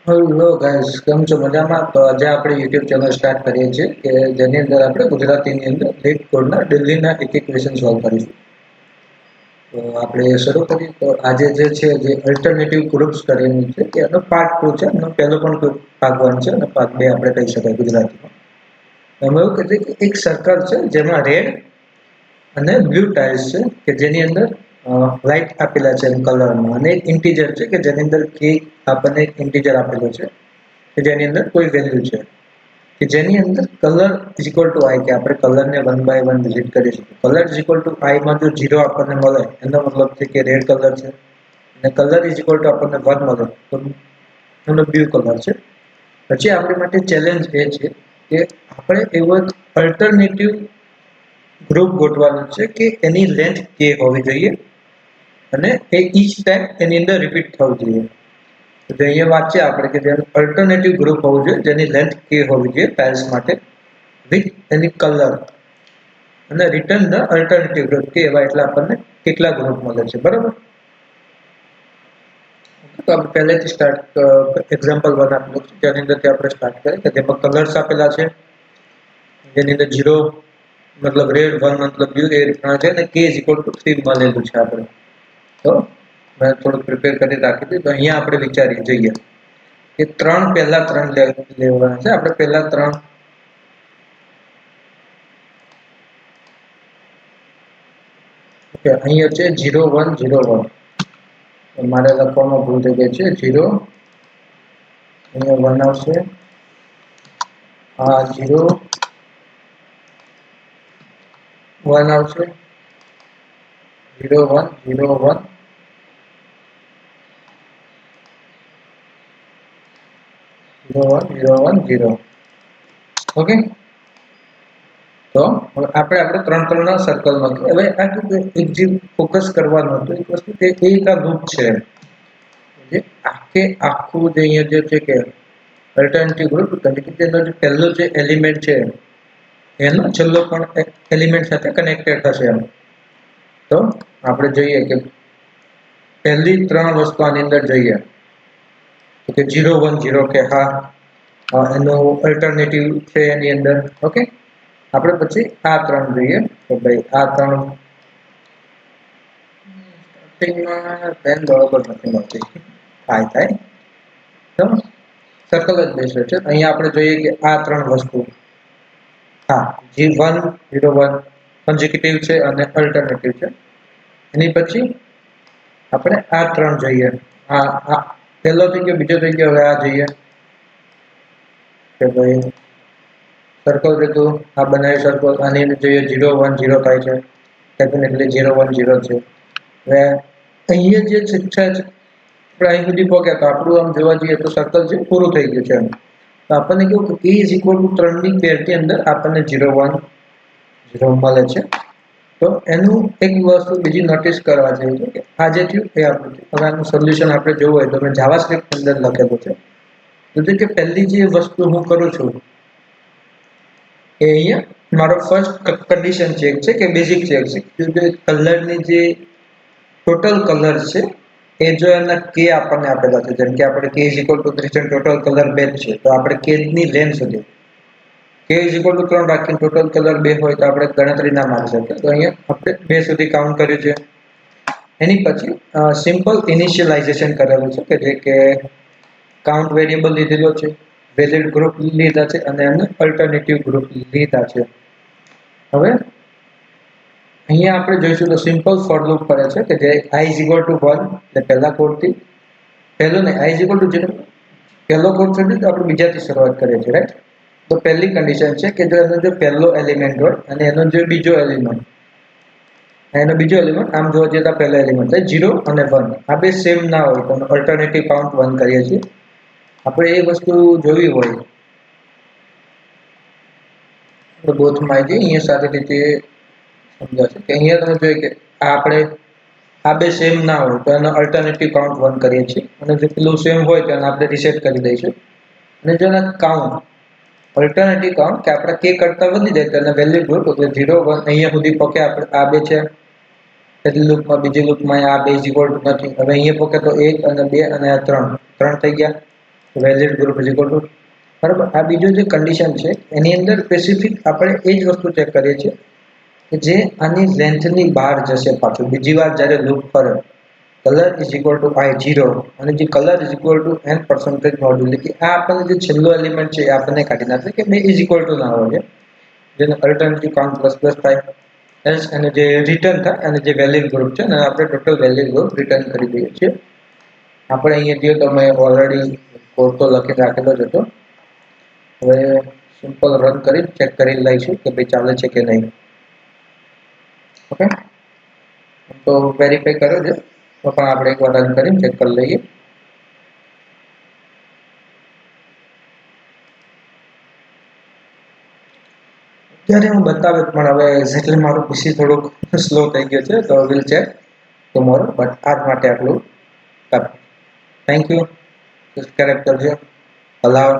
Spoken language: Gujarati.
હેલો ગાઈસ, કેમ છો? મજામાં? તો આજે આપણે YouTube ચેનલ સ્ટાર્ટ કરીએ છીએ કે જેની અંદર આપણે ગુજરાતીની અંદર લીટ કોડના ડેલીના એક એક ક્વેશ્ચન સોલ્વ કરીશું. તો આપણે શરૂ કરીએ. તો આજે જે છે જે અલ્ટરનેટિવ ગ્રુપ્સ કરીને છે કે એનો પાર્ટ 2 છે. એનો પહેલો પણ ભાગ 1 છે અને ભાગ 2 આપણે કહી શકાય ગુજરાતીમાં. એમાં એવું કહીએ કે એક સર્કલ છે જેમાં રેડ અને બ્લુ ટાઇલ્સ છે કે જેની અંદર લાઇટ આપેલા છે કલરમાં, અને એક ઇન્ટીજર છે કે જેની અંદર કે આપણને એક ઇન્ટીજર આપેલો છે કે જેની અંદર કોઈ વેલ્યુ છે કે જેની અંદર કલર ઇઝ ઇક્વલ ટુ આઈ, કે આપણે કલરને 1 બાય 1 વિઝિટ કરી શકીએ. કલર ઇઝ ઇક્વલ ટુ આઈ માં જો 0 આપણને મળે એનો મતલબ છે કે રેડ કલર છે, અને કલર ઇઝ ઇક્વલ ટુ આપણને 1 મળે તો એનો બ્લુ કલર છે. પછી આપણી માટે ચેલેન્જ એ છે કે આપણે એવો અલ્ટરનેટિવ ગ્રુપ ગોઠવવાનું છે કે એની લેન્થ કે હોવી જોઈએ અને એ ઈચ ટાઈમ એની અંદર રિપીટ થવું જોઈએ. તો અહીંયા વાંચીએ આપણે કે જેનું અલ્ટરનેટિવ ગ્રુપ હોવું જોઈએ જેની લેન્થ કે હોવી જોઈએ ટાઇલ્સ માટે, વિથ એની કલર, અને રિટર્ન ધ અલ્ટરનેટિવ ગ્રુપ કે એવા એટલે આપણને કેટલા ગ્રુપ મળે છે. બરાબર? તો આપણે પહેલેથી સ્ટાર્ટ એક્ઝામ્પલ 1 આપેલું છે જેની અંદરથી આપણે સ્ટાર્ટ કરીએ કે જેમાં કલર્સ આપેલા છે, જેની અંદર 0 મતલબ રેડ, 1 મતલબ બ્લુ એ રીતના છે, અને k 3 મળેલું છે આપણે. તો મેં થોડુંક પ્રિપેર કરી રાખી દીધું. તો અહીંયા આપણે વિચારી જઈએ કે પહેલા ત્રણ લેવાના છે. આપણે પહેલા ત્રણ અહીંયા છે 0 1 0 1. મારે લખવામાં ભૂલ થઈ ગઈ છે. 0 અહીંયા 1 આવશે, આ 0 1 આવશે, 0 1 0 1 0 1 0 1 0. ઓકે, તો હવે આપણે ત્રણ સર્કલમાં હવે આ એક જે ફોકસ કરવાનું હતું એક વસ્તુ કે એક આ લૂપ છે જે આખું જે અહીંયા જે છે કે અલ્ટરનેટિવ ગ્રુપ, તેનો જે પહેલો જે એલિમેન્ટ છે એનો છેલ્લો પણ એલિમેન્ટ સાથે કનેક્ટેડ થશે એમ. તો આપણે જોઈએ કે પહેલી ત્રણ વસ્તુ આની અંદર જોઈએ કે 0 1 0 કે હા એનો અલ્ટરનેટિવ છે એની અંદર. ઓકે, આપણે પછી આ ત્રણ જોઈએ તો ભાઈ આ ત્રણ સ્ટાર્ટિંગમાં પેન બરાબર નથી મળતી, થાય તો સર્કલ જ બેસે છે. અહીંયા આપણે જોઈએ કે આ ત્રણ વસ્તુ હા G1 0 1 કન્ઝિક્યુટિવ છે અને અલ્ટરનેટિવ છે. એની પછી આપણે આ ત્રણ જોઈએ, આ પહેલો થઈ ગયો, બીજો થઈ ગયો, હવે આ જોઈએ કે ભાઈ સર્કલ હતું આ બનાવી સર્કલ, આની અંદર જોઈએ 0 1 0 થાય છે, ડેફિનેટલી 0 1 0 છે. હવે અહીંયા જે શિક્ષા છે આપણે અહીં સુધી પહોંચ્યા તો આપણું આમ જોવા જઈએ તો સર્કલ છે પૂરું થઈ ગયું છે એમ. તો આપણને કેવું કે k ઇઝ ઇક્વલ ટુ 3 ની પેરની અંદર આપણને 0 1 0 મળે છે. તો એનું એક વસ્તુ બીજી નોટિસ કરવા જેવી છે કે આ જે થયું એ આપણું થયું. હવે આનું સોલ્યુશન આપણે જોવું હોય તો મેં જાવાસ્ક્રિપ્ટ અંદર લખેલું છે. તો કે પહેલી જે વસ્તુ હું કરું છું એ અહીંયા મારો ફર્સ્ટ કન્ડિશન ચેક છે કે બેઝિક ચેક છે કે કલરની જે ટોટલ કલર છે એ જો એના કે આપણને આપેલા છે, જેમ કે આપણે k ઇઝ ઇક્વલ ટુ 3 છે, ટોટલ કલર 2 છે, તો આપણે k ની લેન્થ સુધી k ઇઝ ઇક્વલ ટુ 3 રાખીને ટોટલ કલર 2 હોય તો આપણે ગણતરી ના મારી શકીએ. તો અહીંયા આપણે 2 સુધી કાઉન્ટ કર્યું છે. એની પછી સિમ્પલ ઇનિશિયલાઇઝેશન કરેલું છે કે જે કે કાઉન્ટ વેરિયેબલ લીધેલો છે, વેલિડ ગ્રુપ લીધા છે અને એમને અલ્ટરનેટિવ ગ્રુપ લીધા છે. હવે અહીંયા આપણે જોઈશું તો સિમ્પલ ફોર લૂપ કરે છે કે જે i is equal to 1 એટલે પહેલા કોડથી પહેલો ને i is equal to 0 પહેલો કોડ છોડી તો આપણે બીજાથી શરૂઆત કરીએ છીએ, રાઈટ? તો પહેલી કન્ડિશન છે કે જો એનો જો પહેલો એલિમેન્ટ હોય અને એનો જે બીજો એલિમેન્ટ, એનો બીજો એલિમેન્ટ આમ જોવા જઈએ તો પહેલો એલિમેન્ટ થાય 0 અને 1 આ બે સેમ ના હોય તો અલ્ટરનેટિવ કાઉન્ટ 1 કરીએ છીએ. આપણે એ વસ્તુ જોવી હોય તો બોથમાં આવી જઈએ. અહીંયા સાથે રીતે સમજાશે કે અહીંયા તમે જોઈએ કે આપણે આ બે સેમ ના હોય તો એનો અલ્ટરનેટિવ કાઉન્ટ 1 કરીએ છીએ, અને જો પેલું સેમ હોય તો એને આપણે રિસેટ કરી દઈશું. અને જો એના કાઉન્ટ અલ્ટરનેટિવ કાઉન્ટ કે આપણે k કરતા વધી જાય તો એને વેલ્યુ ગ્રુપ એટલે 0 1 અહીંયા સુધી પોકે આપણે આ બે છે પહેલી લૂપમાં, બીજી લૂપમાં આ બે ઇઝ ઇક્વલ ટુ નથી. હવે અહીંયા પોકે તો 1 અને 2 અને આ 3 થઈ ગયા. Valid group is equal two, બરાબર. આ બીજો જે કન્ડિશન છે એની અંદર સ્પેસિફિક આપણે એ જ વસ્તુ ચેક કરીએ છીએ કે જે આની લેન્થની બહાર જશે પાછું બીજી વાર જ્યારે લૂપ ફરે, colour is equal two I0 અને જે colour is equal to n percentage modularity, આ આપણને જે છેલ્લો એલિમેન્ટ છે એ આપણને કાઢી નાખે કે બે ઇઝ ઇક્વલ ટુ ના હોય, જેને અલ્ટરનેટિવ કાઉન્ટ પ્લસ પ્લસ થાય એલ્સ, અને જે રિટર્ન થાય અને જે વેલિડ ગ્રુપ છે અને આપણે ટોટલ વેલિડ ગ્રુપ રિટર્ન કરી દઈએ છીએ. આપણે અહીંયા જે તમે ઓલરેડી કોડ તો લખી રાખેલો જ હતો. હવે સિમ્પલ રન કરી ચેક કરી લઈશું કે ભાઈ ચાલે છે કે નહીં. ઓકે, તો વેરીફાઈ કર્યો છે તો પણ આપણે એકવાર રન કરીને ચેક કરી લઈએ. ત્યારે હું બતાવે પણ હવે એક્ઝેક્ટલી મારું પીસી થોડુંક સ્લો થઈ ગયો છે, તો વિલ ચેક ટુમોરો, બટ આજ માટે આટલું. Thank you. સબસ્ક્રાઈબ કરજો, અલાવ.